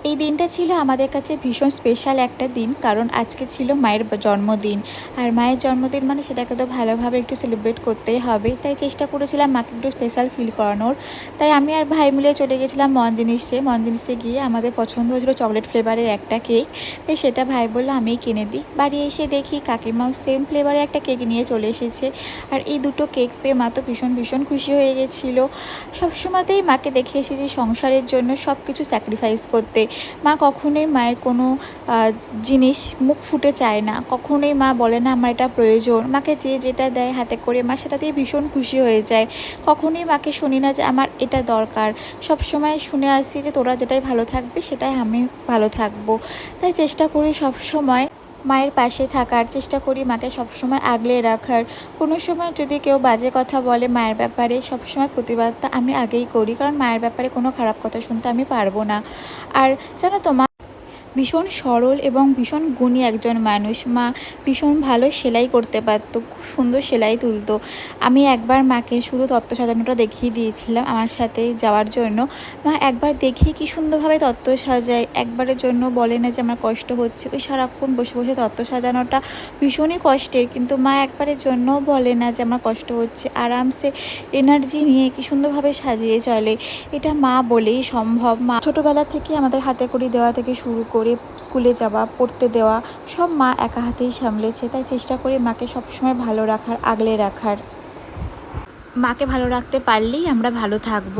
এই দিনটা ছিল আমাদের কাছে ভীষণ স্পেশাল একটা দিন, কারণ আজকে ছিল মায়ের জন্মদিন। আর মায়ের জন্মদিন মানে সেটাকে তো ভালোভাবে একটু সেলিব্রেট করতেই হবে, তাই চেষ্টা করেছিলাম মাকে একটু স্পেশাল ফিল করানোর। তাই আমি আর ভাই মিলে চলে গেছিলাম মন জিনিসে গিয়ে আমাদের পছন্দ হয়েছিল চকলেট ফ্লেভারের একটা কেক। তাই সেটা ভাই বললো আমিই কিনে দিই। বাড়ি এসে দেখি কাকিমাও সেম ফ্লেভারের একটা কেক নিয়ে চলে এসেছে। আর এই দুটো কেক পেয়ে মা তো ভীষণ ভীষণ খুশি হয়ে গেছিলো। সবসময়তেই মাকে দেখে এসেছি সংসারের জন্য সব কিছু স্যাক্রিফাইস করতে। মা কখনোই মায়ের কোনো জিনিস মুখ ফুটে চায় না, কখনোই মা বলে না আমার এটা প্রয়োজন। মাকে যে যেটা দেয় হাতে করে মা সেটাতেই ভীষণ খুশি হয়ে যায়। কখনোই মাকে শুনি না যে আমার এটা দরকার, সব সময় শুনে আসছি যে তোরা যেটাই ভালো থাকবে সেটাই আমি ভালো থাকবো। তাই চেষ্টা করি সব সময় মায়ের পাশে থাকার, চেষ্টা করি মাকে সবসময় আগলে রাখার। কোনো সময় যদি কেউ বাজে কথা বলে মায়ের ব্যাপারে, সবসময় প্রতিবাদটা আমি আগেই করি, কারণ মায়ের ব্যাপারে কোনো খারাপ কথা শুনতে আমি পারবো না। আর জানো তো মা ভীষণ সরল এবং ভীষণ গুণী একজন মানুষ। মা ভীষণ ভালো সেলাই করতে পারতো, খুব সুন্দর সেলাই তুলতো। আমি একবার মাকে শুধু তত্ত্ব সাজানোটা দেখিয়ে দিয়েছিলাম আমার সাথে যাওয়ার জন্য। মা একবার দেখি কি সুন্দরভাবে তত্ত্ব সাজায়, একবারের জন্য বলে না যে আমার কষ্ট হচ্ছে। ওই সারাক্ষণ বসে বসে তত্ত্ব সাজানোটা ভীষণই কষ্টের, কিন্তু মা একবারের জন্যও বলে না যে আমার কষ্ট হচ্ছে। আরামসে এনার্জি নিয়ে কি সুন্দরভাবে সাজিয়ে চলে। এটা মা বলেই সম্ভব। মা ছোটোবেলা থেকে আমাদের হাতে খড়ি দেওয়া থেকে শুরু করে স্কুলে যাওয়া, পড়তে দেওয়া, সব মা একা হাতেই সামলেছে। তাই চেষ্টা করি মাকে সবসময় ভালো রাখার, আগলে রাখার। মাকে ভালো রাখতে পারলেই আমরা ভালো থাকবো।